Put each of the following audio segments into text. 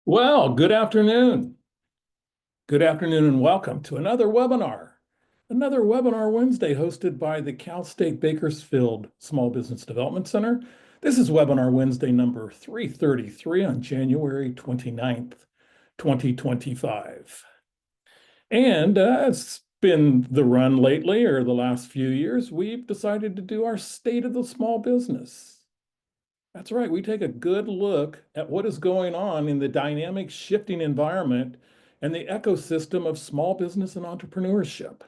Well, good afternoon. Good afternoon and welcome to Another webinar Wednesday hosted by the Cal State Bakersfield Small Business Development Center. This is webinar Wednesday number 333 on January 29th, 2025. And it's been the run lately, or the last few years, we've decided to do our State of the Small Business. That's right. We take a good look at what is going on in the dynamic shifting environment and the ecosystem of small business and entrepreneurship.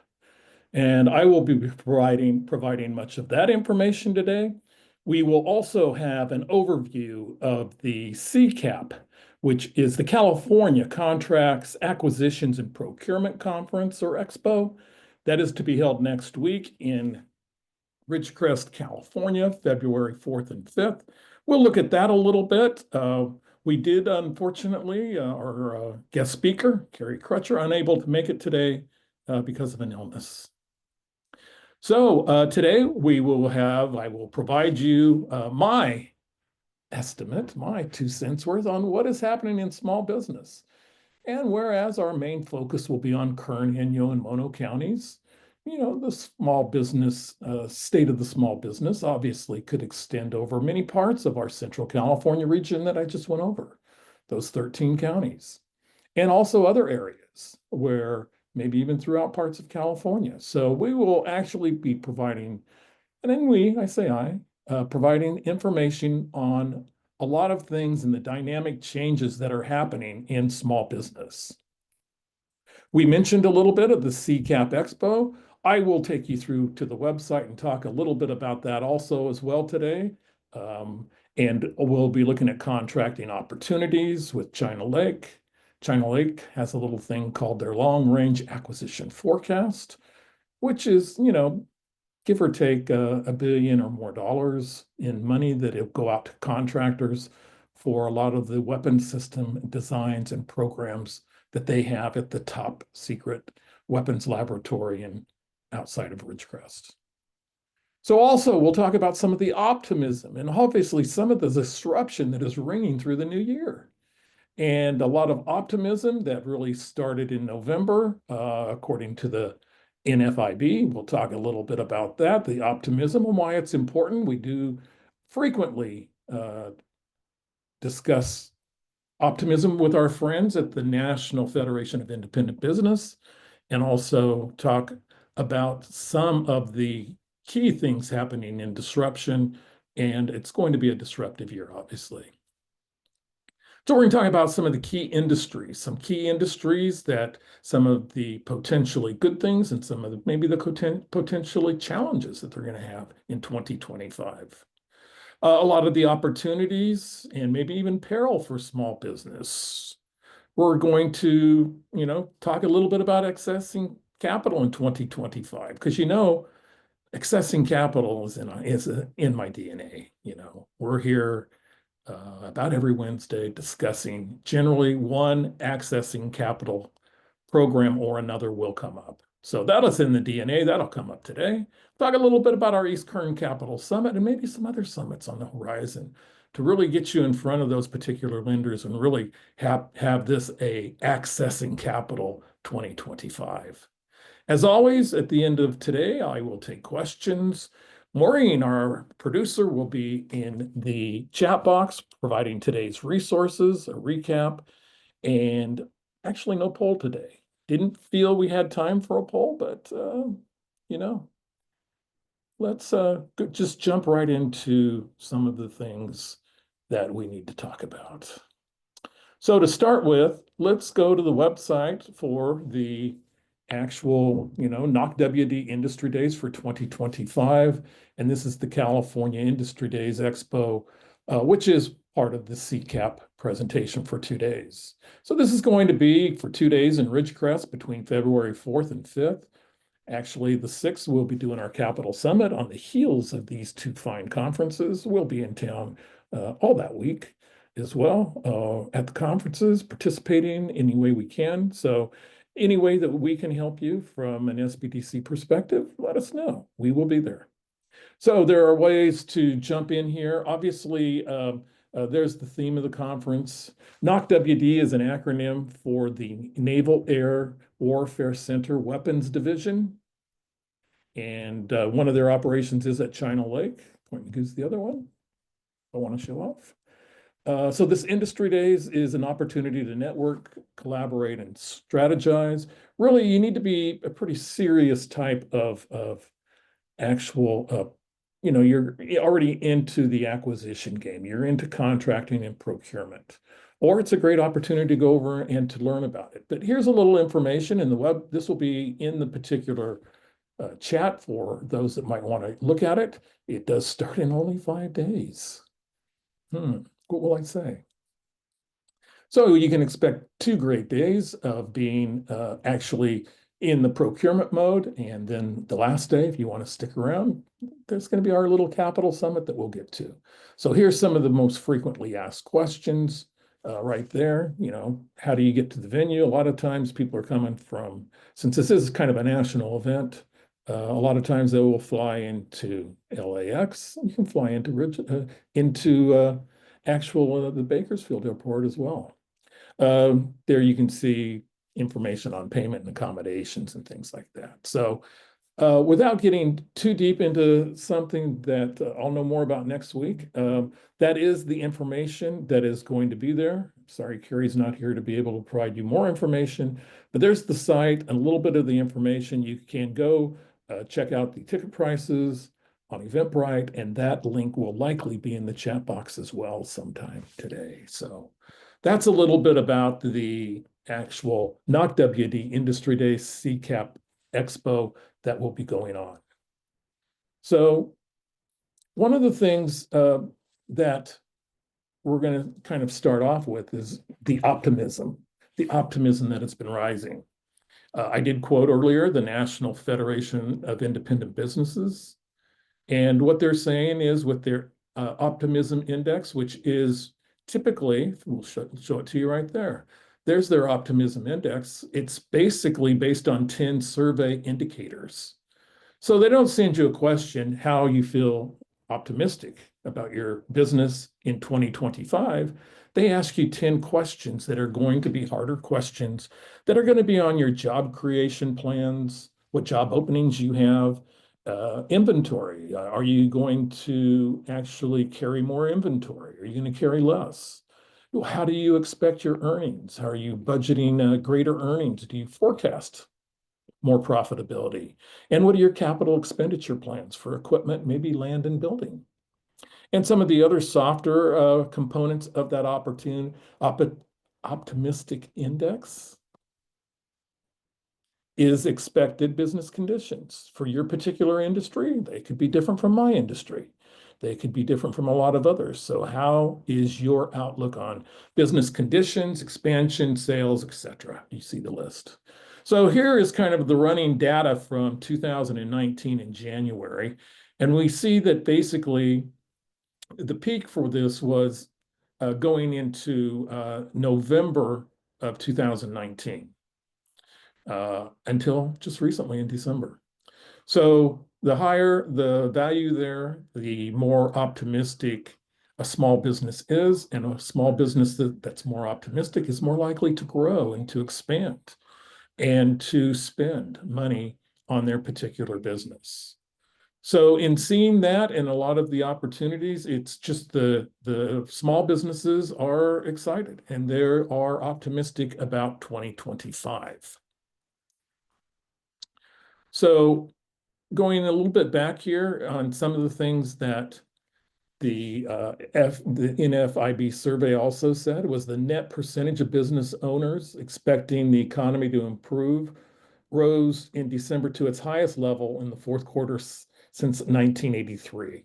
And I will be providing much of that information today. We will also have an overview of the CCAP, which is the California Contracts, Acquisitions, and Procurement Conference, or Expo. That is to be held next week in Ridgecrest, California, February 4th and 5th. We'll look at that a little bit. We did, unfortunately, our guest speaker, Carrie Crutcher, unable to make it today because of an illness. So today I will provide you my estimate, my 2 cents worth on what is happening in small business. And whereas our main focus will be on Kern, Inyo, and Mono counties, the small business, state of the small business obviously could extend over many parts of our Central California region that I just went over, those 13 counties, and also other areas where maybe even throughout parts of California. So we will actually be providing, and then providing information on a lot of things and the dynamic changes that are happening in small business. We mentioned a little bit of the CCAP Expo. I will take you through to the website and talk a little bit about that also as well today. And we'll be looking at contracting opportunities with China Lake. China Lake has a little thing called their long-range acquisition forecast, which is, give or take $1 billion or more in money that will go out to contractors for a lot of the weapon system designs and programs that they have at the top secret weapons laboratory and outside of Ridgecrest. So also we'll talk about some of the optimism and obviously some of the disruption that is ringing through the new year. And a lot of optimism that really started in November, according to the NFIB. We'll talk a little bit about that, the optimism and why it's important. We do frequently discuss optimism with our friends at the National Federation of Independent Business, and also talk about some of the key things happening in disruption. And it's going to be a disruptive year, obviously. So we're going to talk about some of the key industries, that some of the potentially good things and some of the maybe the potentially challenges that they're going to have in 2025. A lot of the opportunities and maybe even peril for small business. We're going to, talk a little bit about accessing capital in 2025, because accessing capital is in my DNA. We're here about every Wednesday discussing generally one accessing capital program or another will come up. So that is in the DNA. That'll come up today. Talk a little bit about our East Kern Capital Summit and maybe some other summits on the horizon to really get you in front of those particular lenders and really have this a accessing capital 2025. As always, at the end of today, I will take questions. Maureen, our producer, will be in the chat box providing today's resources, a recap, and actually no poll today. Didn't feel we had time for a poll, but, let's just jump right into some of the things that we need to talk about. So to start with, let's go to the website for the actual, NOCWD Industry Days for 2025. And this is the California Industry Days Expo, which is part of the CCAP presentation for 2 days. So this is going to be for 2 days in Ridgecrest between February 4th and 5th. Actually, the 6th, we'll be doing our Capital Summit on the heels of these two fine conferences. We'll be in town all that week as well at the conferences, participating any way we can. So any way that we can help you from an SBDC perspective, let us know. We will be there. So there are ways to jump in here. Obviously, There's the theme of the conference. NOCWD is an acronym for the Naval Air Warfare Center Weapons Division. And one of their operations is at China Lake. Point gives the other one. I want to show off. So this Industry Days is an opportunity to network, collaborate, and strategize. Really, you need to be a pretty serious type of actual, you're already into the acquisition game. You're into contracting and procurement. Or it's a great opportunity to go over and to learn about it. But here's a little information in the web. This will be in the particular chat for those that might want to look at it. It does start in only 5 days. What will I say? So you can expect 2 great days of being actually in the procurement mode. And then the last day, if you want to stick around, there's going to be our little capital summit that we'll get to. So here's some of the most frequently asked questions right there. How do you get to the venue? A lot of times people are coming from, since this is kind of a national event, a lot of times they will fly into LAX. You can fly into the Bakersfield airport as well. There you can see information on payment and accommodations and things like that. So without getting too deep into something that I'll know more about next week, that is the information that is going to be there. Sorry, Carrie's not here to be able to provide you more information, but there's the site and a little bit of the information. You can go check out the ticket prices on Eventbrite, and that link will likely be in the chat box as well sometime today. So that's a little bit about the actual NOCWD Industry Day CCAP Expo that will be going on. So one of the things that we're going to kind of start off with is the optimism that has been rising. I did quote earlier the National Federation of Independent Businesses. And what they're saying is with their Optimism Index, which is typically, we'll show it to you right there. There's their Optimism Index. It's basically based on 10 survey indicators. So they don't send you a question how you feel optimistic about your business in 2025. They ask you 10 questions that are going to be harder questions that are going to be on your job creation plans, what job openings you have, inventory. Are you going to actually carry more inventory? Are you going to carry less? How do you expect your earnings? Are you budgeting greater earnings? Do you forecast more profitability? And what are your capital expenditure plans for equipment, maybe land and building? And some of the other softer components of that optimistic index is expected business conditions for your particular industry. They could be different from my industry. They could be different from a lot of others. So how is your outlook on business conditions, expansion, sales, etc.? You see the list. So here is kind of the running data from 2019 in January. And we see that basically the peak for this was going into November of 2019 until just recently in December. So the higher the value there, the more optimistic a small business is, and a small business that's more optimistic is more likely to grow and to expand and to spend money on their particular business. So in seeing that and a lot of the opportunities, it's just the small businesses are excited and they are optimistic about 2025. So going a little bit back here on some of the things that the NFIB survey also said was the net percentage of business owners expecting the economy to improve rose in December to its highest level in the fourth quarter since 1983.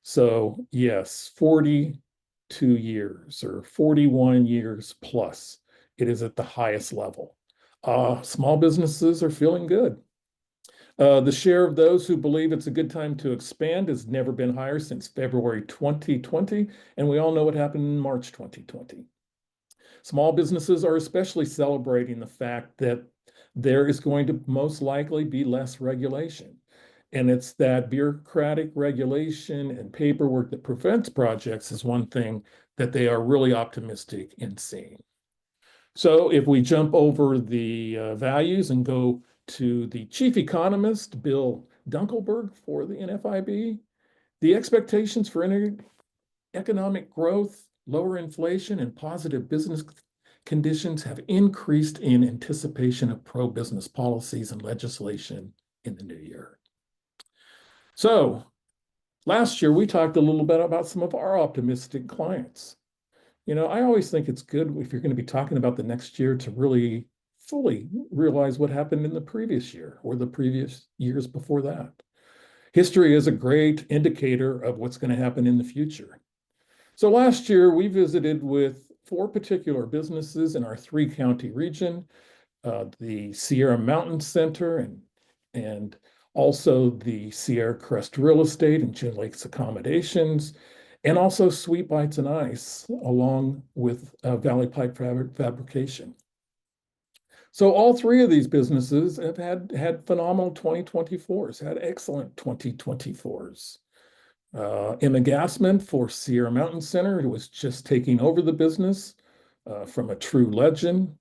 So yes, 42 years or 41 years plus, it is at the highest level. Small businesses are feeling good. The share of those who believe it's a good time to expand has never been higher since February 2020, and we all know what happened in March 2020. Small businesses are especially celebrating the fact that there is going to most likely be less regulation. And it's that bureaucratic regulation and paperwork that prevents projects is one thing that they are really optimistic in seeing. So if we jump over the values and go to the chief economist, Bill Dunkelberg for the NFIB, the expectations for economic growth, lower inflation, and positive business conditions have increased in anticipation of pro-business policies and legislation in the new year. So last year, we talked a little bit about some of our optimistic clients. I always think it's good if you're going to be talking about the next year to really fully realize what happened in the previous year or the previous years before that. History is a great indicator of what's going to happen in the future. So last year, we visited with 4 particular businesses in our 3-county region, the Sierra Mountain Center and also the Sierra Crest Real Estate and Gin Lakes Accommodations, and also Sweet Bites and Ice, along with Valley Pipe Fabrication. So all 3 of these businesses have had phenomenal 2024s, had excellent 2024s. Emma Gassman for Sierra Mountain Center, who was just taking over the business from a true legend,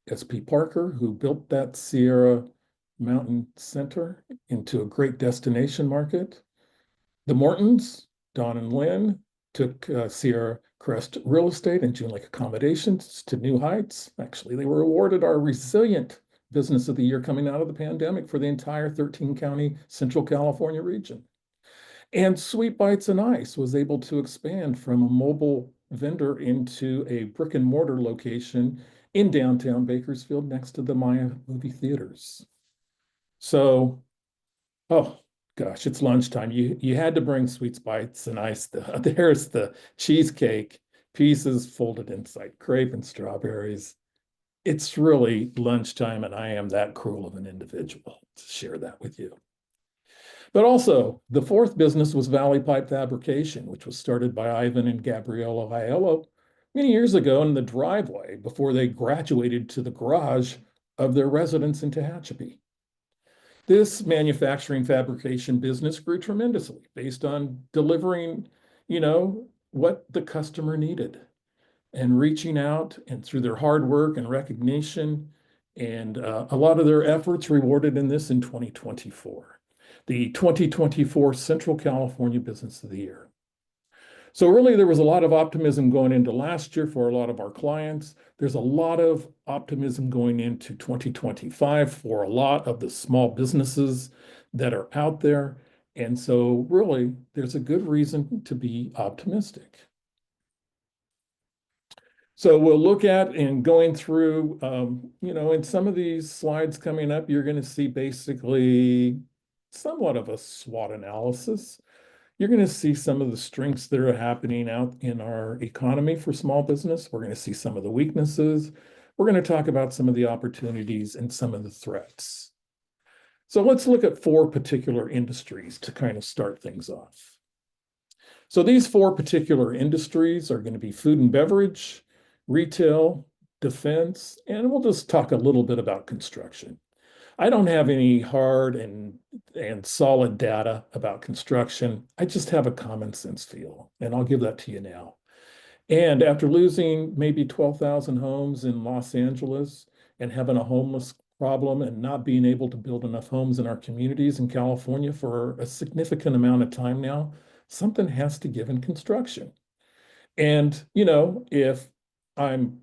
S.P. Parker, who built that Sierra Mountain Center into a great destination market. The Mortons, Don and Lynn, took Sierra Crest Real Estate and June Lake Accommodations to new heights. Actually, they were awarded our Resilient Business of the Year coming out of the pandemic for the entire 13-county Central California region. And Sweet Bites and Ice was able to expand from a mobile vendor into a brick and mortar location in downtown Bakersfield next to the Maya movie theaters. So, oh gosh, it's lunchtime. You had to bring Sweet Bites and Ice. There's the cheesecake pieces folded inside crepe and strawberries. It's really lunchtime, and I am that cruel of an individual to share that with you. But also, the 4th business was Valley Pipe Fabrication, which was started by Ivan and Gabriela Aiello many years ago in the driveway before they graduated to the garage of their residence in Tehachapi. This manufacturing fabrication business grew tremendously based on delivering, what the customer needed and reaching out, and through their hard work and recognition and a lot of their efforts rewarded in this in 2024. The 2024 Central California Business of the Year. So really, there was a lot of optimism going into last year for a lot of our clients. There's a lot of optimism going into 2025 for a lot of the small businesses that are out there. And so really, there's a good reason to be optimistic. So we'll look at and going through, in some of these slides coming up, you're going to see basically somewhat of a SWOT analysis. You're going to see some of the strengths that are happening out in our economy for small business. We're going to see some of the weaknesses. We're going to talk about some of the opportunities and some of the threats. So let's look at 4 particular industries to kind of start things off. So these 4 particular industries are going to be food and beverage, retail, defense, and we'll just talk a little bit about construction. I don't have any hard and solid data about construction. I just have a common sense feel, and I'll give that to you now. And after losing maybe 12,000 homes in Los Angeles and having a homeless problem and not being able to build enough homes in our communities in California for a significant amount of time now, something has to give in construction. And, if I'm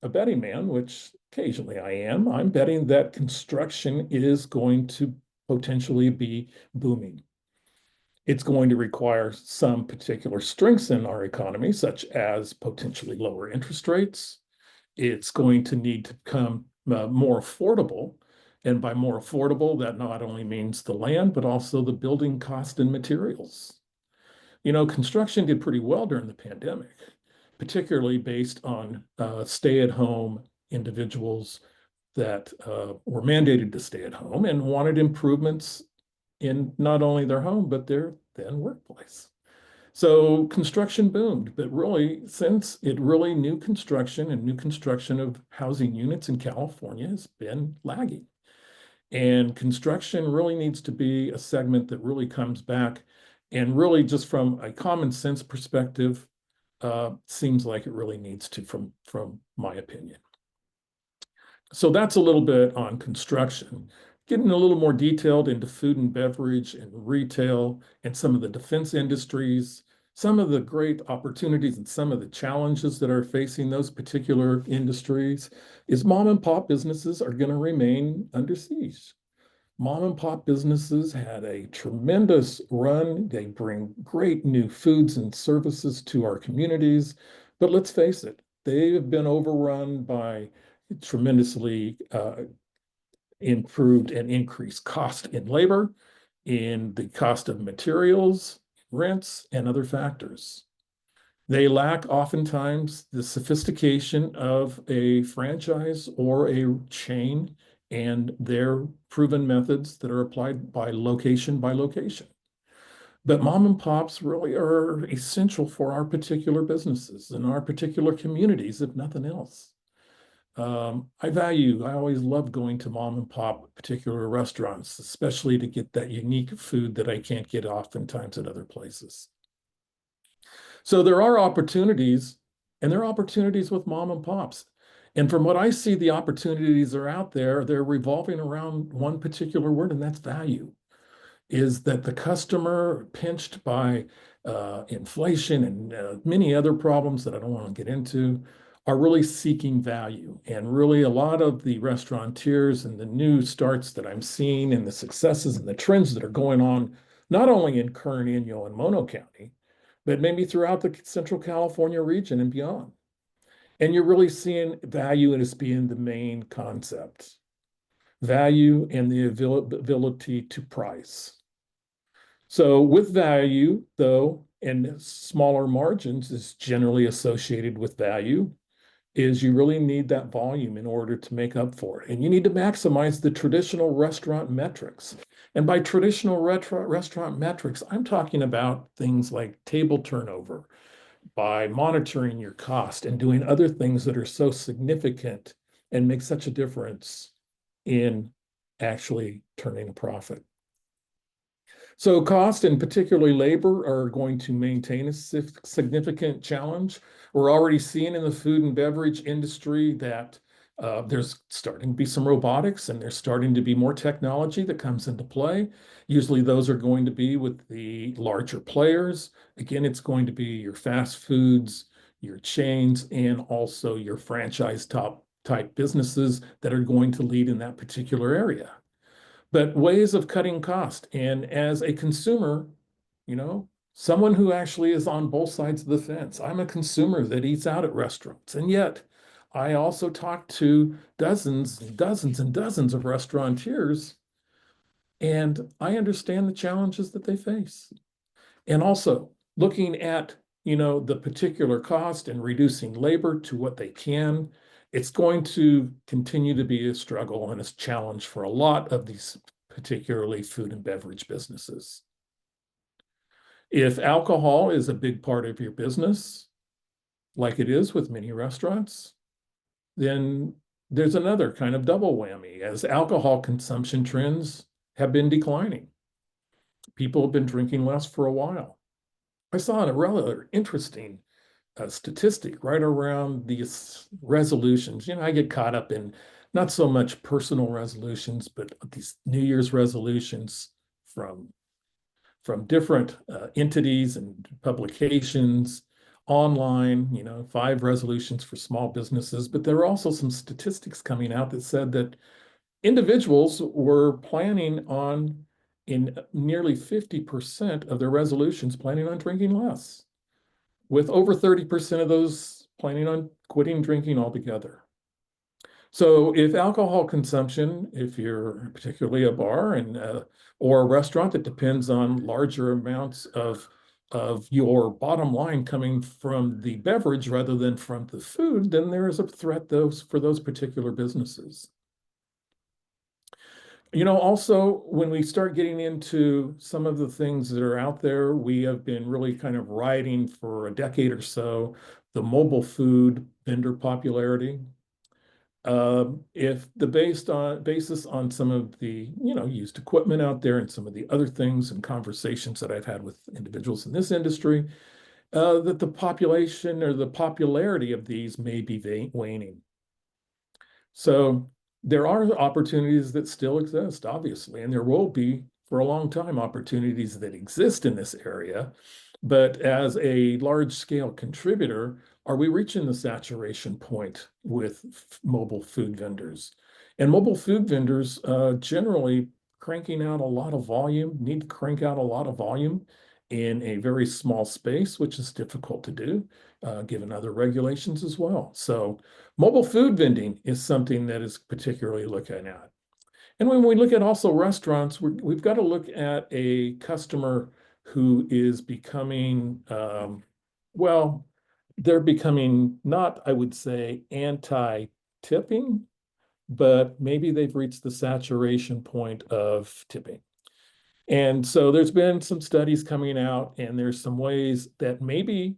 a betting man, which occasionally I am, I'm betting that construction is going to potentially be booming. It's going to require some particular strengths in our economy, such as potentially lower interest rates. It's going to need to become more affordable. And by more affordable, that not only means the land, but also the building cost and materials. Construction did pretty well during the pandemic, particularly based on stay-at-home individuals that were mandated to stay at home and wanted improvements in not only their home, but their then workplace. So construction boomed, but really, since new construction of housing units in California has been lagging. And construction really needs to be a segment that really comes back and really just from a common sense perspective, seems like it really needs to from my opinion. So that's a little bit on construction. Getting a little more detailed into food and beverage and retail and some of the defense industries, some of the great opportunities and some of the challenges that are facing those particular industries is mom and pop businesses are going to remain under siege. Mom and pop businesses had a tremendous run. They bring great new foods and services to our communities. But let's face it, they have been overrun by tremendously improved and increased cost in labor, in the cost of materials, rents, and other factors. They lack oftentimes the sophistication of a franchise or a chain and their proven methods that are applied by location by location. But mom and pops really are essential for our particular businesses and our particular communities, if nothing else. I always love going to mom and pop particular restaurants, especially to get that unique food that I can't get oftentimes at other places. So there are opportunities, and there are opportunities with mom and pops. And from what I see, the opportunities are out there, they're revolving around one particular word, and that's value. Is that the customer pinched by inflation and many other problems that I don't want to get into are really seeking value. And really a lot of the restaurateurs and the new starts that I'm seeing and the successes and the trends that are going on, not only in Kern, Inyo, and Mono County, but maybe throughout the Central California region and beyond. And you're really seeing value as being the main concept. Value and the ability to price. So with value, though, and smaller margins is generally associated with value, is you really need that volume in order to make up for it. And you need to maximize the traditional restaurant metrics. And by traditional restaurant metrics, I'm talking about things like table turnover, by monitoring your cost and doing other things that are so significant and make such a difference in actually turning a profit. So cost and particularly labor are going to maintain a significant challenge. We're already seeing in the food and beverage industry that there's starting to be some robotics and there's starting to be more technology that comes into play. Usually those are going to be with the larger players. Again, it's going to be your fast foods, your chains, and also your franchise type businesses that are going to lead in that particular area. But ways of cutting cost. And as a consumer, someone who actually is on both sides of the fence, I'm a consumer that eats out at restaurants. And yet I also talk to dozens and dozens and dozens of restaurateurs, and I understand the challenges that they face. And also looking at, the particular cost and reducing labor to what they can, it's going to continue to be a struggle and a challenge for a lot of these, particularly food and beverage businesses. If alcohol is a big part of your business, like it is with many restaurants, then there's another kind of double whammy as alcohol consumption trends have been declining. People have been drinking less for a while. I saw a rather interesting statistic right around these resolutions. I get caught up in not so much personal resolutions, but these New Year's resolutions from different entities and publications online, 5 resolutions for small businesses. But there are also some statistics coming out that said that individuals were planning on, in nearly 50% of their resolutions, planning on drinking less, with over 30% of those planning on quitting drinking altogether. So if alcohol consumption, if you're particularly a bar and or a restaurant that depends on larger amounts of your bottom line coming from the beverage rather than from the food, then there is a threat for those particular businesses. Also, when we start getting into some of the things that are out there, we have been really kind of riding for a decade or so the mobile food vendor popularity. If the basis on some of the used equipment out there and some of the other things and conversations that I've had with individuals in this industry, that the population or the popularity of these may be waning. So there are opportunities that still exist, obviously, and there will be for a long time opportunities that exist in this area. But as a large scale contributor, are we reaching the saturation point with mobile food vendors? And mobile food vendors generally cranking out a lot of volume, need to crank out a lot of volume in a very small space, which is difficult to do, given other regulations as well. So mobile food vending is something that is particularly looking at. And when we look at also restaurants, we've got to look at a customer who is becoming, well, they're becoming not, I would say, anti-tipping, but maybe they've reached the saturation point of tipping. And so there's been some studies coming out, and there's some ways that maybe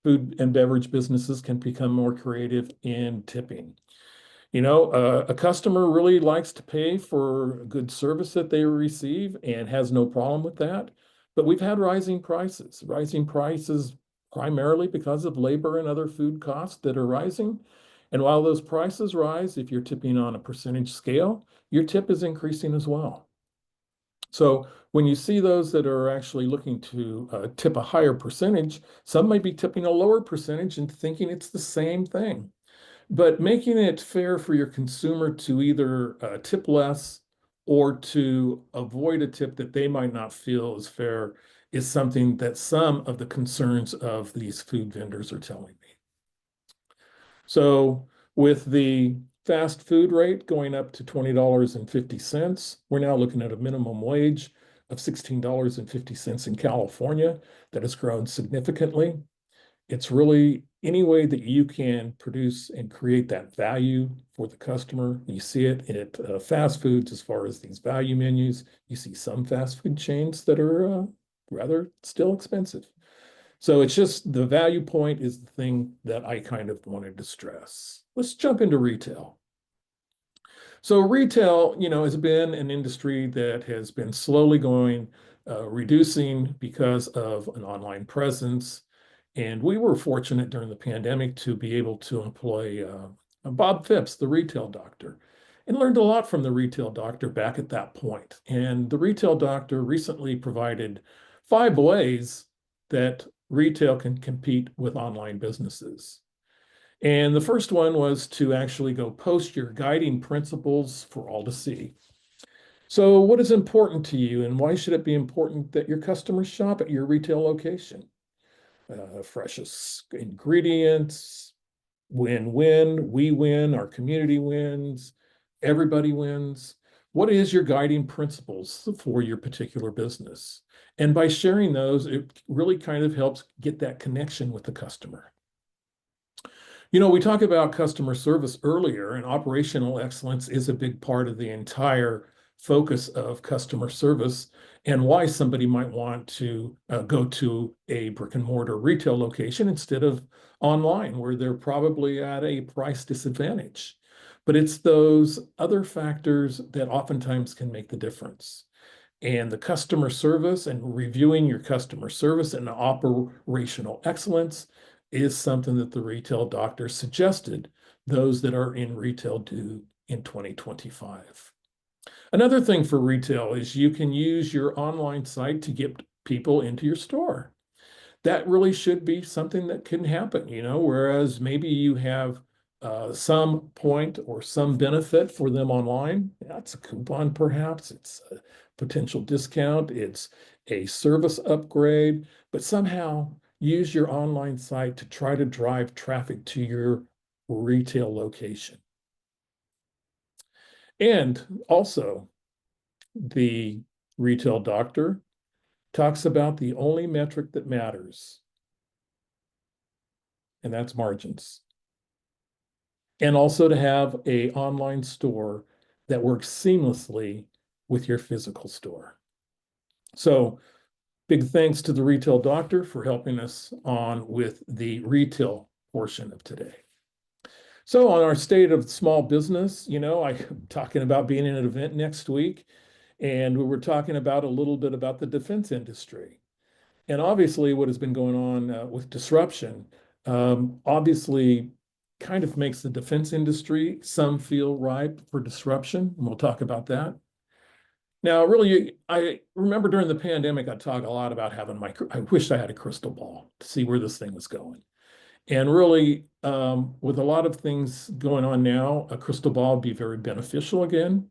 food and beverage businesses can become more creative in tipping. A customer really likes to pay for a good service that they receive and has no problem with that. But we've had rising prices primarily because of labor and other food costs that are rising. And while those prices rise, if you're tipping on a percentage scale, your tip is increasing as well. So when you see those that are actually looking to tip a higher percentage, some may be tipping a lower percentage and thinking it's the same thing. But making it fair for your consumer to either tip less or to avoid a tip that they might not feel is fair is something that some of the concerns of these food vendors are telling me. So with the fast food rate going up to $20.50, we're now looking at a minimum wage of $16.50 in California that has grown significantly. It's really any way that you can produce and create that value for the customer. You see it at fast foods as far as these value menus. You see some fast food chains that are rather still expensive. So it's just the value point is the thing that I kind of wanted to stress. Let's jump into retail. So retail, has been an industry that has been slowly reducing because of an online presence. And we were fortunate during the pandemic to be able to employ Bob Phibbs, the retail doctor, and learned a lot from the retail doctor back at that point. And the retail doctor recently provided 5 ways that retail can compete with online businesses. And the first one was to actually go post your guiding principles for all to see. So what is important to you, and why should it be important that your customers shop at your retail location? Freshest ingredients, win-win, we win, our community wins, everybody wins. What is your guiding principles for your particular business? And by sharing those, it really kind of helps get that connection with the customer. We talked about customer service earlier, and operational excellence is a big part of the entire focus of customer service and why somebody might want to go to a brick and mortar retail location instead of online, where they're probably at a price disadvantage. But it's those other factors that oftentimes can make the difference. And the customer service and reviewing your customer service and operational excellence is something that the retail doctor suggested those that are in retail do in 2025. Another thing for retail is you can use your online site to get people into your store. That really should be something that can happen, whereas maybe you have some point or some benefit for them online. That's a coupon, perhaps. It's a potential discount. It's a service upgrade, but somehow use your online site to try to drive traffic to your retail location. And also, the retail doctor talks about the only metric that matters, and that's margins. And also to have an online store that works seamlessly with your physical store. So big thanks to the retail doctor for helping us on with the retail portion of today. So on our state of small business, I'm talking about being in an event next week, and we were talking about a little bit about the defense industry. And obviously what has been going on with disruption, obviously kind of makes the defense industry, some feel ripe for disruption, and we'll talk about that. Now, really, I remember during the pandemic, I talked a lot about I wish I had a crystal ball to see where this thing was going. And really, with a lot of things going on now, a crystal ball would be very beneficial again.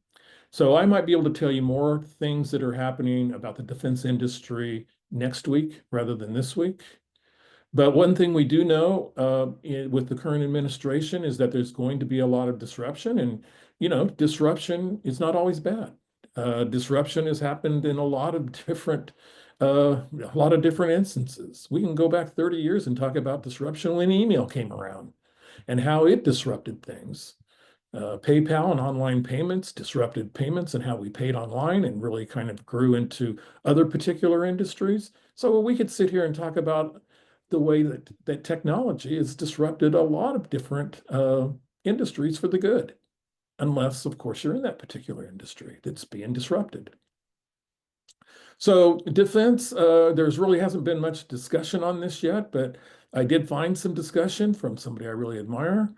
So I might be able to tell you more things that are happening about the defense industry next week rather than this week. But one thing we do know with the current administration is that there's going to be a lot of disruption, and disruption is not always bad. Disruption has happened in a lot of different instances. We can go back 30 years and talk about disruption when email came around and how it disrupted things. PayPal and online payments disrupted payments and how we paid online and really kind of grew into other particular industries. So we could sit here and talk about the way that technology has disrupted a lot of different industries for the good, unless, of course, you're in that particular industry that's being disrupted. So defense, there's really hasn't been much discussion on this yet, but I did find some discussion from somebody I really admire.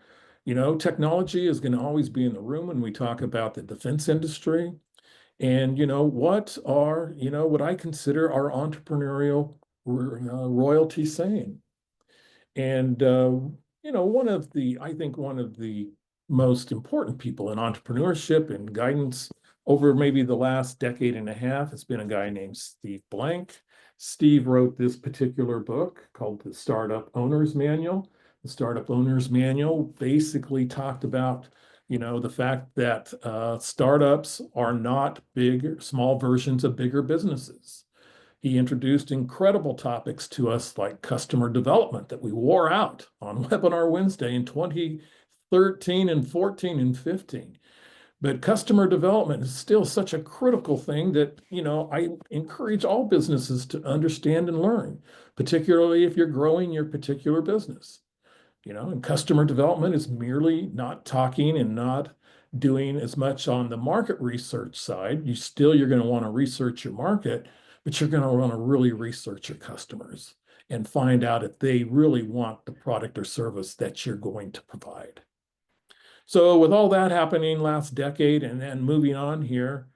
Technology is going to always be in the room when we talk about the defense industry. And, what I consider our entrepreneurial royalty saying. And, I think one of the most important people in entrepreneurship and guidance over maybe the last decade and a half has been a guy named Steve Blank. Steve wrote this particular book called The Startup Owner's Manual. The Startup Owner's Manual basically talked about, the fact that startups are not small versions of bigger businesses. He introduced incredible topics to us like customer development that we wore out on Webinar Wednesday in 2013 and 14 and 15. But customer development is still such a critical thing that, I encourage all businesses to understand and learn, particularly if you're growing your particular business. And customer development is merely not talking and not doing as much on the market research side. You're going to want to research your market, but you're going to want to really research your customers and find out if they really want the product or service that you're going to provide. So with all that happening last decade and then moving on here,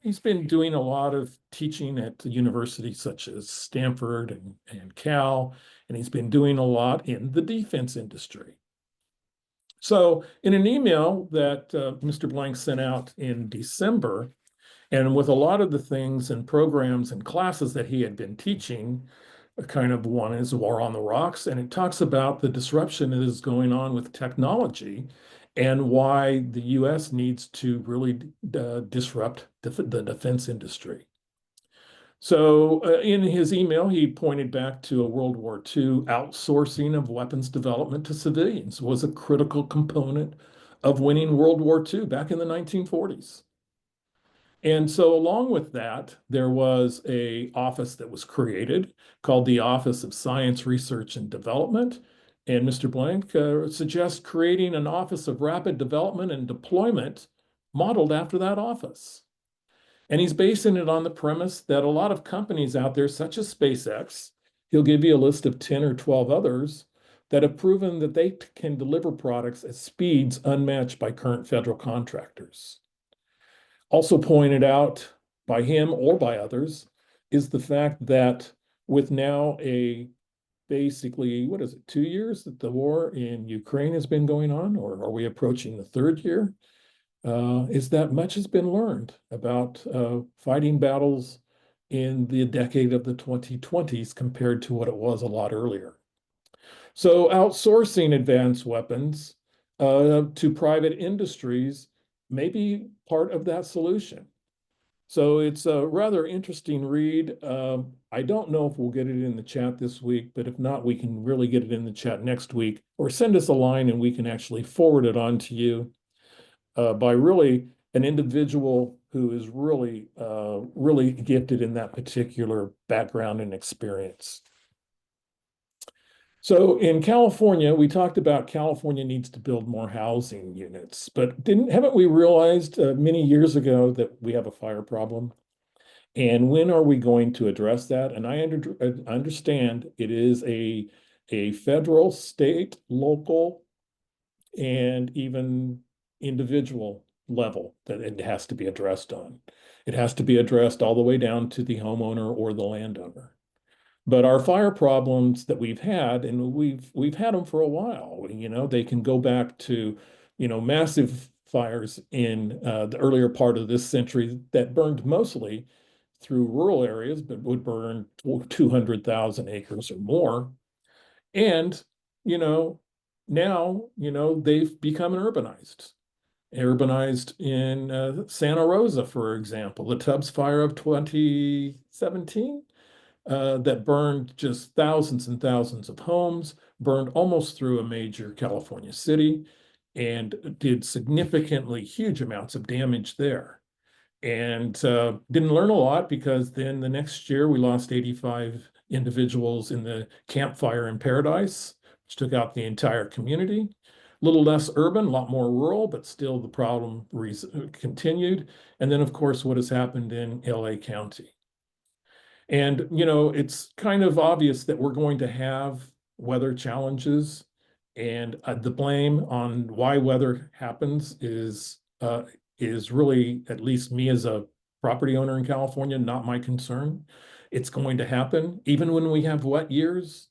he's been doing a lot of teaching at universities such as Stanford and Cal, and he's been doing a lot in the defense industry. So in an email that Mr. Blank sent out in December, and with a lot of the things and programs and classes that he had been teaching, kind of one is War on the Rocks, and it talks about the disruption that is going on with technology and why the US needs to really disrupt the defense industry. So in his email, he pointed back to a World War II outsourcing of weapons development to civilians was a critical component of winning World War II back in the 1940s. And so along with that, there was an office that was created called the Office of Science Research and Development. And Mr. Blank suggests creating an Office of Rapid Development and Deployment modeled after that office. And he's basing it on the premise that a lot of companies out there, such as SpaceX, he'll give you a list of 10 or 12 others that have proven that they can deliver products at speeds unmatched by current federal contractors. Also pointed out by him or by others is the fact that with now basically, 2 years that the war in Ukraine has been going on, or are we approaching the third year? Is that much has been learned about fighting battles in the decade of the 2020s compared to what it was a lot earlier. So outsourcing advanced weapons to private industries may be part of that solution. So it's a rather interesting read. I don't know if we'll get it in the chat this week, but if not, we can really get it in the chat next week, or send us a line and we can actually forward it on to you by really an individual who is really, really gifted in that particular background and experience. So in California, we talked about California needs to build more housing units, but haven't we realized many years ago that we have a fire problem? And when are we going to address that? And I understand it is a federal, state, local, and even individual level that it has to be addressed on. It has to be addressed all the way down to the homeowner or the landowner. But our fire problems that we've had, and we've had them for a while, they can go back to, massive fires in the earlier part of this century that burned mostly through rural areas, but would burn 200,000 acres or more. And, you know, now, they've become urbanized in Santa Rosa, for example, the Tubbs fire of 2017 that burned just thousands and thousands of homes, burned almost through a major California city, and did significantly huge amounts of damage there. And didn't learn a lot because then the next year we lost 85 individuals in the Camp Fire in Paradise, which took out the entire community. A little less urban, a lot more rural, but still the problem continued. And then, of course, what has happened in LA County. And, it's kind of obvious that we're going to have weather challenges. And the blame on why weather happens is really, at least me as a property owner in California, not my concern. It's going to happen even when we have wet years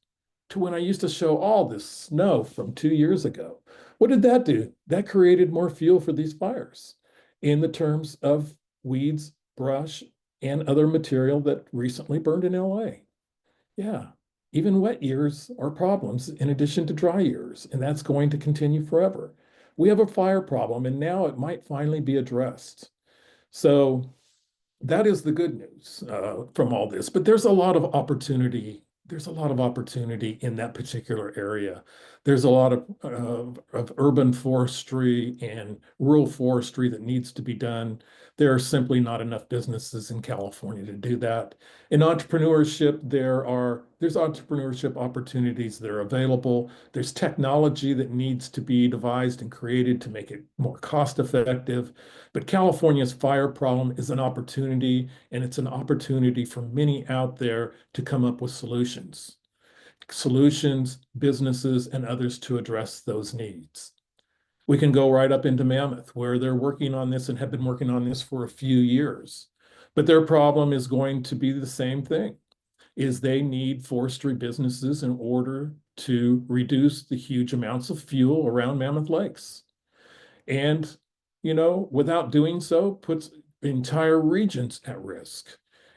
to when I used to show all this snow from 2 years ago. What did that do? That created more fuel for these fires in the terms of weeds, brush, and other material that recently burned in LA. Yeah, even wet years are problems in addition to dry years, and that's going to continue forever. We have a fire problem, and now it might finally be addressed. So that is the good news from all this. But there's a lot of opportunity. There's a lot of opportunity in that particular area. There's a lot of urban forestry and rural forestry that needs to be done. There are simply not enough businesses in California to do that. In entrepreneurship, there's entrepreneurship opportunities that are available. There's technology that needs to be devised and created to make it more cost effective. But California's fire problem is an opportunity, and it's an opportunity for many out there to come up with solutions, businesses, and others to address those needs. We can go right up into Mammoth, where they're working on this and have been working on this for a few years. But their problem is going to be the same thing, is they need forestry businesses in order to reduce the huge amounts of fuel around Mammoth Lakes. And, without doing so, puts entire regions at risk.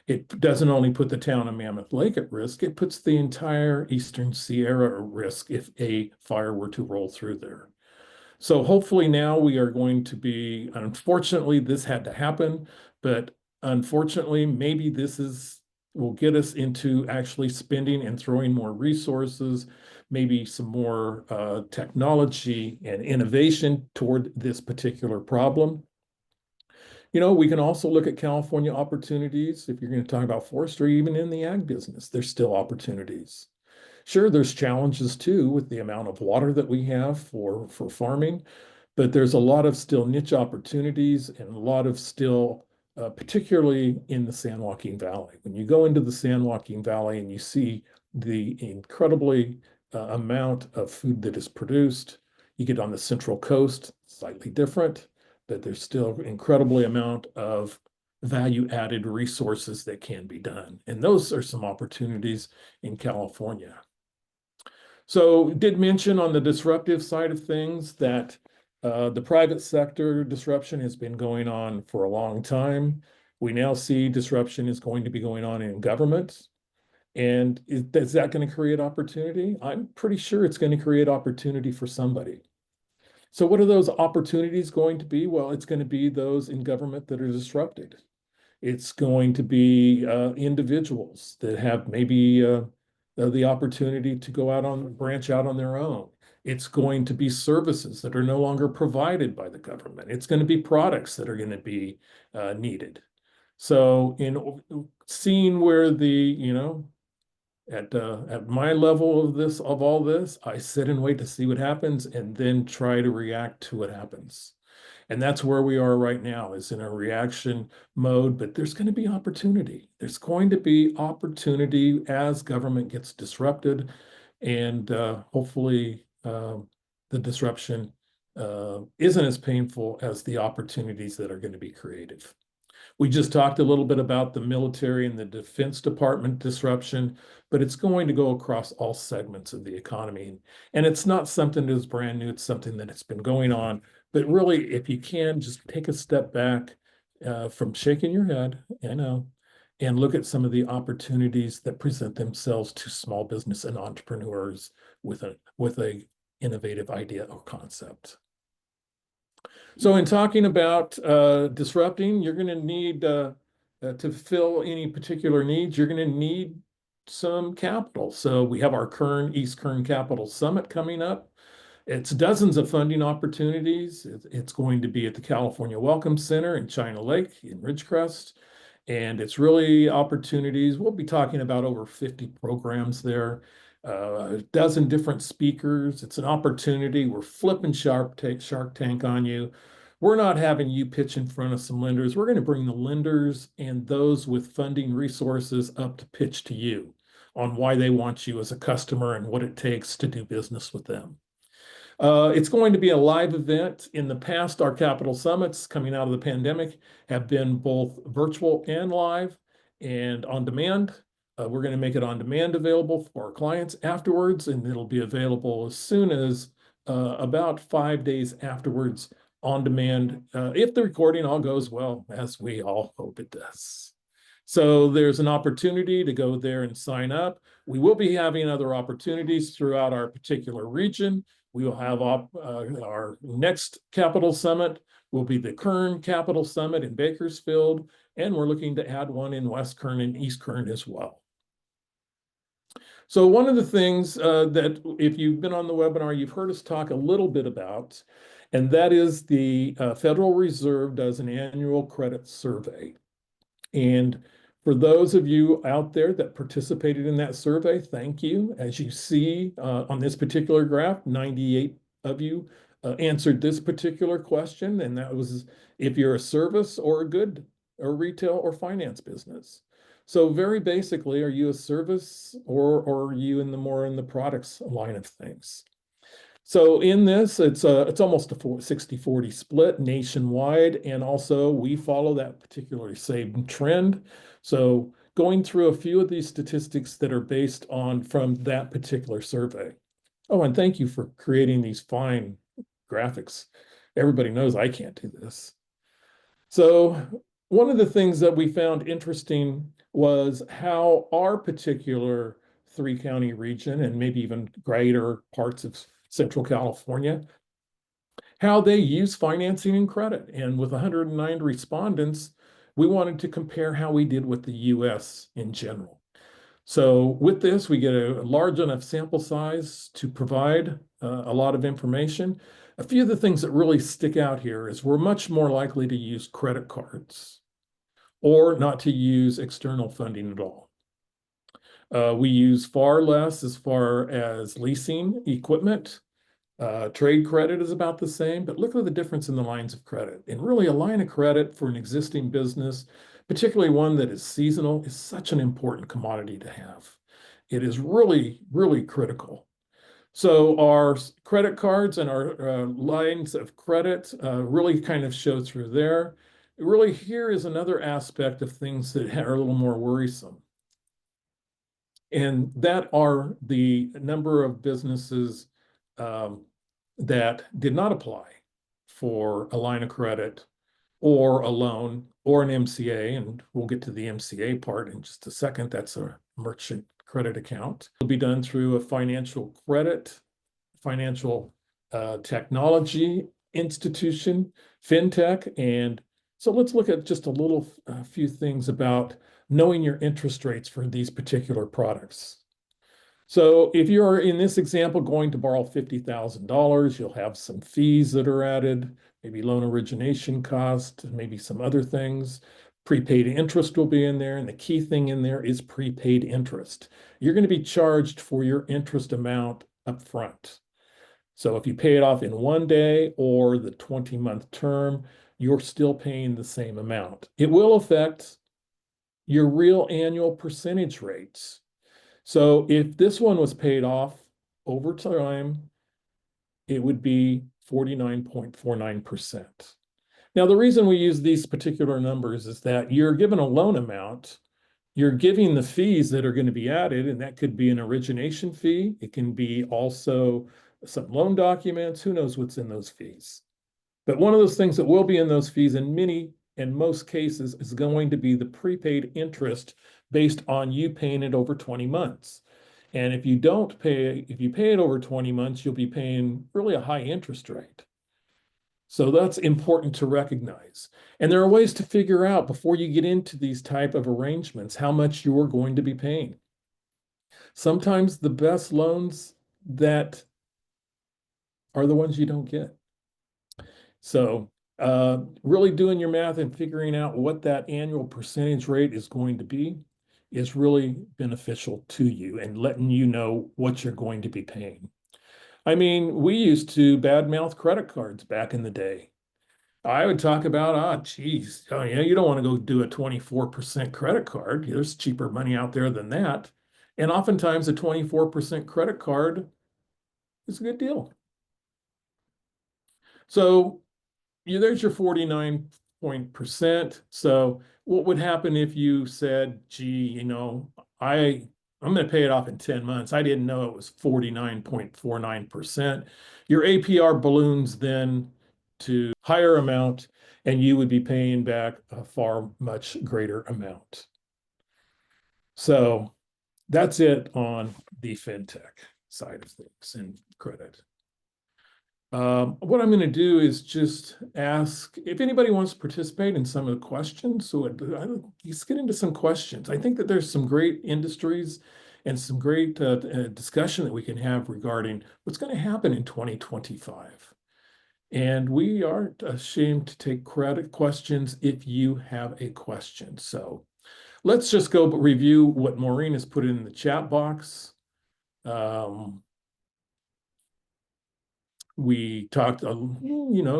It doesn't only put the town of Mammoth Lake at risk, it puts the entire Eastern Sierra at risk if a fire were to roll through there. So hopefully now we are going to be, unfortunately, this had to happen, but unfortunately, maybe will get us into actually spending and throwing more resources, maybe some more technology and innovation toward this particular problem. We can also look at California opportunities. If you're going to talk about forestry, even in the ag business, there's still opportunities. Sure, there's challenges too with the amount of water that we have for farming, but there's a lot of still niche opportunities and a lot of still, particularly in the San Joaquin Valley. When you go into the San Joaquin Valley and you see the incredibly amount of food that is produced, you get on the Central Coast, slightly different, but there's still incredibly amount of value-added resources that can be done. And those are some opportunities in California. So did mention on the disruptive side of things that the private sector disruption has been going on for a long time. We now see disruption is going to be going on in government. And is that going to create opportunity? I'm pretty sure it's going to create opportunity for somebody. So what are those opportunities going to be? Well, it's going to be those in government that are disrupted. It's going to be individuals that have maybe the opportunity to branch out on their own. It's going to be services that are no longer provided by the government. It's going to be products that are going to be needed. So in seeing where At my level of all this, I sit and wait to see what happens and then try to react to what happens. And that's where we are right now, is in a reaction mode, but there's going to be opportunity. There's going to be opportunity as government gets disrupted, and hopefully the disruption isn't as painful as the opportunities that are going to be created. We just talked a little bit about the military and the Defense Department disruption, but it's going to go across all segments of the economy. And it's not something that is brand new, it's something that has been going on. But really, if you can, just take a step back from shaking your head, and look at some of the opportunities that present themselves to small business and entrepreneurs with a innovative idea or concept. So in talking about disrupting, you're going to need to fill any particular needs, you're going to need some capital. So we have our East Kern Capital Summit coming up. It's dozens of funding opportunities. It's going to be at the California Welcome Center in China Lake in Ridgecrest. And it's really opportunities. We'll be talking about over 50 programs there, a dozen different speakers. It's an opportunity. We're flipping Shark Tank on you. We're not having you pitch in front of some lenders. We're going to bring the lenders and those with funding resources up to pitch to you on why they want you as a customer and what it takes to do business with them. It's going to be a live event. In the past, our capital summits coming out of the pandemic have been both virtual and live and on demand. We're going to make it on demand available for our clients afterwards, and it'll be available as soon as about 5 days afterwards on demand, if the recording all goes well, as we all hope it does. So there's an opportunity to go there and sign up. We will be having other opportunities throughout our particular region. We will have our next Capital Summit will be the Kern Capital Summit in Bakersfield, and we're looking to add one in West Kern and East Kern as well. So one of the things that if you've been on the webinar, you've heard us talk a little bit about, and that is the Federal Reserve does an annual credit survey. And for those of you out there that participated in that survey, thank you. As you see on this particular graph, 98 of you answered this particular question, and that was if you're a service or a good or retail or finance business. So very basically, are you a service or are you in the products line of things? So in this, it's almost a 60-40 split nationwide, and also we follow that particular same trend. So going through a few of these statistics that are based on from that particular survey. Oh, and thank you for creating these fine graphics. Everybody knows I can't do this. So one of the things that we found interesting was how our particular three-county region, and maybe even greater parts of Central California, how they use financing and credit. And with 109 respondents, we wanted to compare how we did with the US in general. So with this, we get a large enough sample size to provide a lot of information. A few of the things that really stick out here is we're much more likely to use credit cards or not to use external funding at all. We use far less as far as leasing equipment. Trade credit is about the same, but look at the difference in the lines of credit. And really, a line of credit for an existing business, particularly one that is seasonal, is such an important commodity to have. It is really, really critical. So our credit cards and our lines of credit really kind of show through there. Really, here is another aspect of things that are a little more worrisome. And that are the number of businesses that did not apply for a line of credit or a loan or an MCA. And we'll get to the MCA part in just a second. That's a merchant credit account. It'll be done through a financial technology institution, FinTech. And so let's look at just a few things about knowing your interest rates for these particular products. So if you're in this example going to borrow $50,000, you'll have some fees that are added, maybe loan origination cost, maybe some other things. Prepaid interest will be in there, and the key thing in there is prepaid interest. You're going to be charged for your interest amount up front. So if you pay it off in one day or the 20-month term, you're still paying the same amount. It will affect your real annual percentage rates. So if this one was paid off over time, it would be 49.49%. Now, the reason we use these particular numbers is that you're given a loan amount, you're giving the fees that are going to be added, and that could be an origination fee. It can be also some loan documents. Who knows what's in those fees? But one of those things that will be in those fees in many and most cases is going to be the prepaid interest based on you paying it over 20 months. And if you pay it over 20 months, you'll be paying really a high interest rate. So that's important to recognize. And there are ways to figure out before you get into these type of arrangements how much you're going to be paying. Sometimes the best loans that are the ones you don't get. So really doing your math and figuring out what that annual percentage rate is going to be is really beneficial to you and letting you know what you're going to be paying. I mean, we used to badmouth credit cards back in the day. I would talk about, geez, oh, yeah, you don't want to go do a 24% credit card. There's cheaper money out there than that. And oftentimes a 24% credit card is a good deal. So there's your 49%. So what would happen if you said, gee, I'm going to pay it off in 10 months. I didn't know it was 49.49%. Your APR balloons then to higher amount, and you would be paying back a far much greater amount. So that's it on the FinTech side of things and credit. What I'm going to do is just ask if anybody wants to participate in some of the questions. So let's get into some questions. I think that there's some great industries and some great discussion that we can have regarding what's going to happen in 2025. And we aren't ashamed to take credit questions if you have a question. So let's just go review what Maureen has put in the chat box. We talked a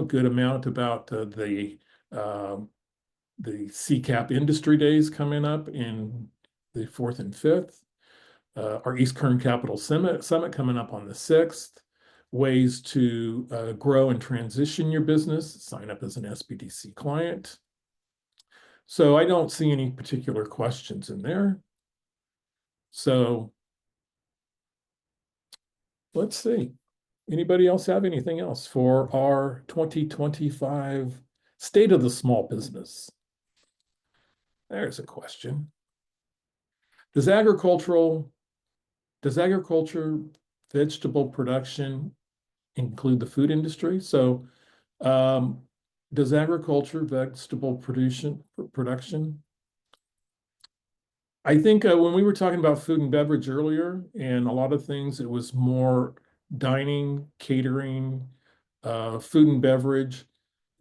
good amount about the CCAP industry days coming up in the 4th and 5th. Our East Kern Capital Summit coming up on the 6th. Ways to grow and transition your business. Sign up as an SBDC client. So I don't see any particular questions in there. So let's see. Anybody else have anything else for our 2025 State of the Small Business? There's a question. Does agriculture, vegetable production include the food industry? So does agriculture, vegetable production? I think when we were talking about food and beverage earlier, and a lot of things, it was more dining, catering, food and beverage.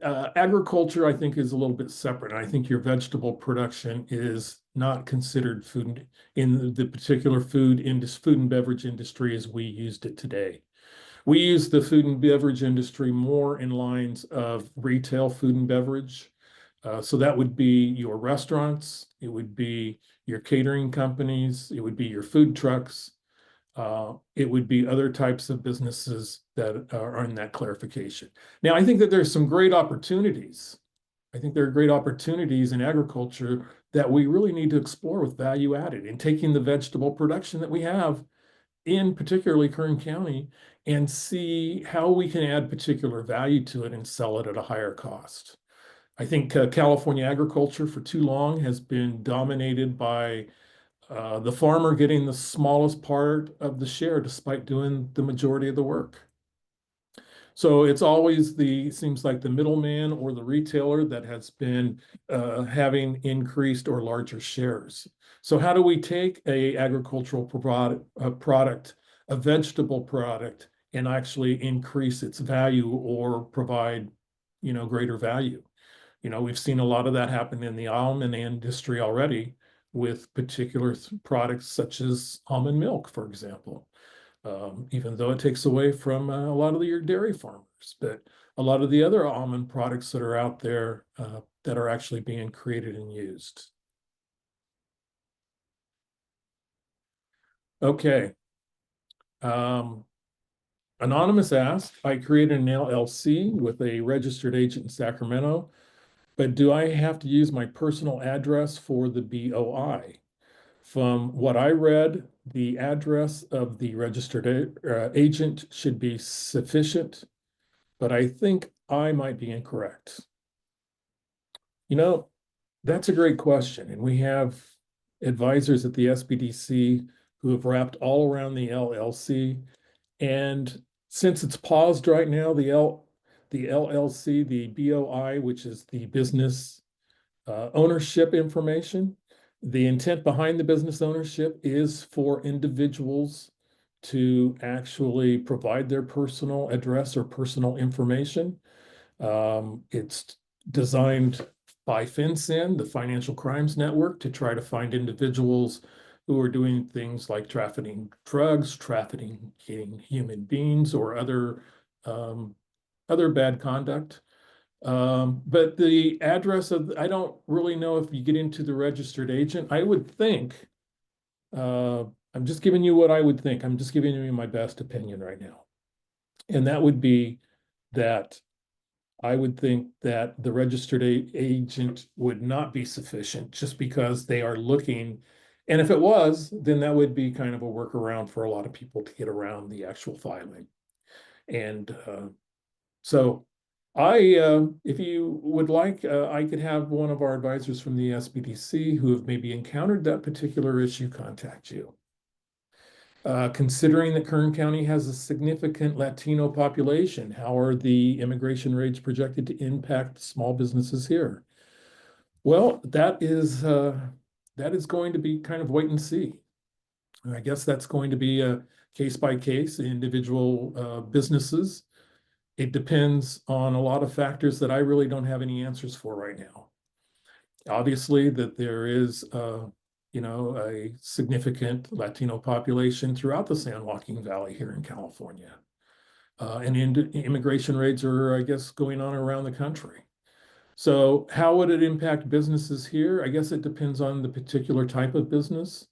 Agriculture, I think, is a little bit separate. I think your vegetable production is not considered food in the particular food and beverage industry as we used it today. We use the food and beverage industry more in lines of retail food and beverage. So that would be your restaurants, it would be your catering companies, it would be your food trucks, it would be other types of businesses that are in that clarification. Now, I think that there's some great opportunities. I think there are great opportunities in agriculture that we really need to explore with value added in taking the vegetable production that we have in particularly Kern County and see how we can add particular value to it and sell it at a higher cost. I think California agriculture for too long has been dominated by the farmer getting the smallest part of the share despite doing the majority of the work. So it's always seems like the middleman or the retailer that has been having increased or larger shares. So how do we take a agricultural product, a vegetable product, and actually increase its value or provide, greater value? We've seen a lot of that happen in the almond industry already with particular products such as almond milk, for example. Even though it takes away from a lot of your dairy farmers, but a lot of the other almond products that are out there that are actually being created and used. Okay. Anonymous asked, I created an LLC with a registered agent in Sacramento, but do I have to use my personal address for the BOI? From what I read, the address of the registered agent should be sufficient, but I think I might be incorrect. That's a great question. And we have advisors at the SBDC who have wrapped all around the LLC. And since it's paused right now, the LLC, the BOI, which is the business ownership information, the intent behind the business ownership is for individuals to actually provide their personal address or personal information. It's designed by FinCEN, the Financial Crimes Network, to try to find individuals who are doing things like trafficking drugs, trafficking human beings, or other bad conduct. But the address I don't really know if you get into the registered agent. I would think, I'm just giving you what I would think. I'm just giving you my best opinion right now. And that would be that I would think that the registered agent would not be sufficient just because they are looking. And if it was, then that would be kind of a workaround for a lot of people to get around the actual filing. And so if you would like, I could have one of our advisors from the SBDC who have maybe encountered that particular issue contact you. Considering that Kern County has a significant Latino population, how are the immigration rates projected to impact small businesses here? Well, that is going to be kind of wait and see. I guess that's going to be a case by case, individual businesses. It depends on a lot of factors that I really don't have any answers for right now. Obviously, that there is a significant Latino population throughout the San Joaquin Valley here in California. And immigration raids are, I guess, going on around the country. So how would it impact businesses here? I guess it depends on the particular type of business,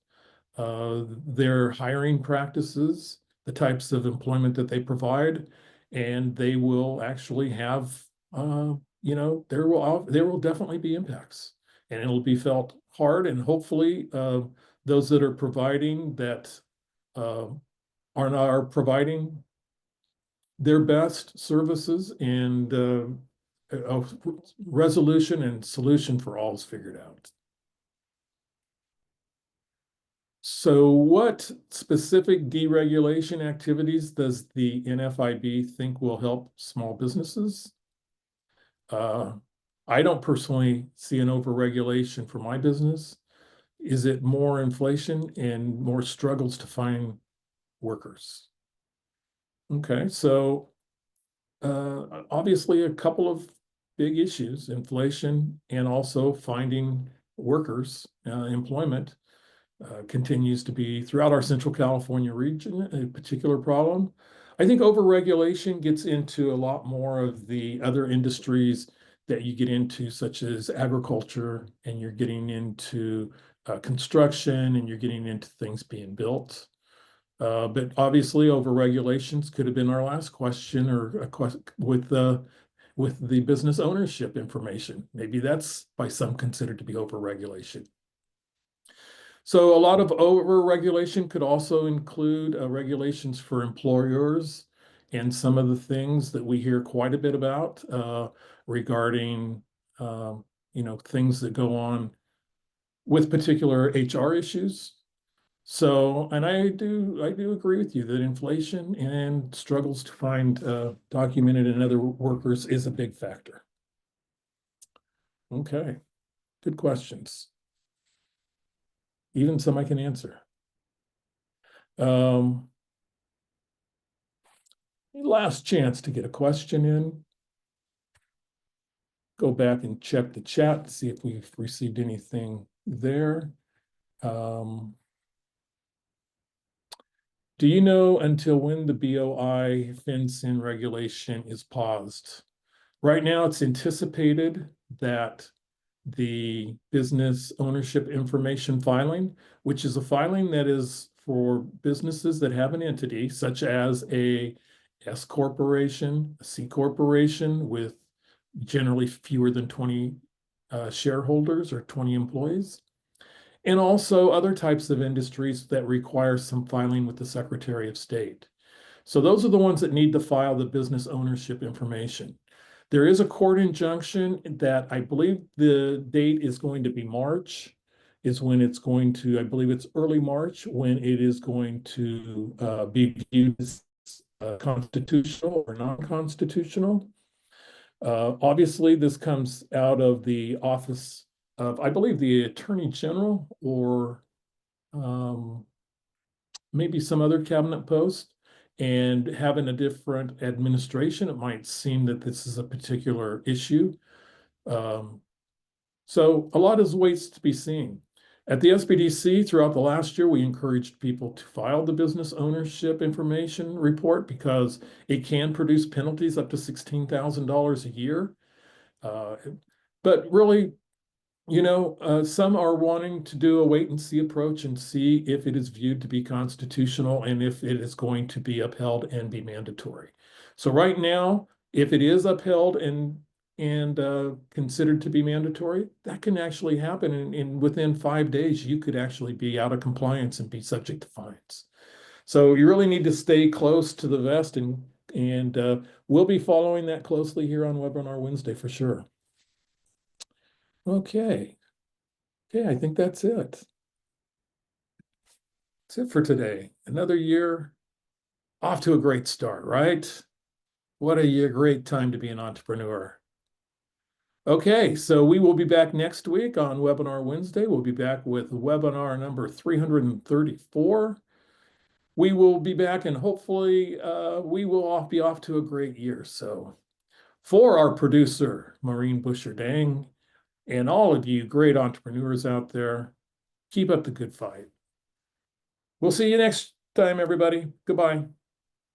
their hiring practices, the types of employment that they provide, and they will actually have, there will definitely be impacts, and it'll be felt hard. And hopefully, those that are providing that are providing their best services and a resolution and solution for all is figured out. So what specific deregulation activities does the NFIB think will help small businesses? I don't personally see an overregulation for my business. Is it more inflation and more struggles to find workers? Okay, so obviously a couple of big issues, inflation and also finding workers, employment. Continues to be throughout our Central California region a particular problem. I think overregulation gets into a lot more of the other industries that you get into, such as agriculture, and you're getting into construction, and you're getting into things being built. But obviously, overregulations could have been our last question, or a question with the business ownership information. Maybe that's by some considered to be overregulation. So a lot of overregulation could also include regulations for employers, and some of the things that we hear quite a bit about regarding things that go on with particular HR issues. So, and I do agree with you that inflation and struggles to find documented and other workers is a big factor. Okay, good questions. Even some I can answer. Last chance to get a question in. go back and check the chat to see if we've received anything there. Do you know until when the BOI FinCEN regulation is paused? Right now, it's anticipated that the business ownership information filing, which is a filing that is for businesses that have an entity, such as a S corporation, a C corporation with generally fewer than 20 shareholders or 20 employees, and also other types of industries that require some filing with the Secretary of State. So those are the ones that need to file the business ownership information. There is a court injunction that I believe the date is going to be March, is when it's going to, I believe it's early March, when it is going to be viewed as constitutional or non-constitutional. Obviously, this comes out of the office of, I believe, the Attorney General or maybe some other cabinet post. And having a different administration, it might seem that this is a particular issue. So a lot is waits to be seen. At the SBDC, throughout the last year, we encouraged people to file the business ownership information report because it can produce penalties up to $16,000 a year. But really, some are wanting to do a wait and see approach and see if it is viewed to be constitutional and if it is going to be upheld and be mandatory. So right now, if it is upheld and considered to be mandatory, that can actually happen. And within 5 days, you could actually be out of compliance and be subject to fines. So you really need to stay close to the vest, and we'll be following that closely here on Webinar Wednesday for sure. Okay, I think that's it. That's it for today. Another year off to a great start, right? What a year, great time to be an entrepreneur. Okay, so we will be back next week on Webinar Wednesday. We'll be back with webinar number 334. We will be back and hopefully we will be off to a great year. So for our producer, Maureen Busher-Dang, and all of you great entrepreneurs out there, keep up the good fight. We'll see you next time, everybody. Goodbye.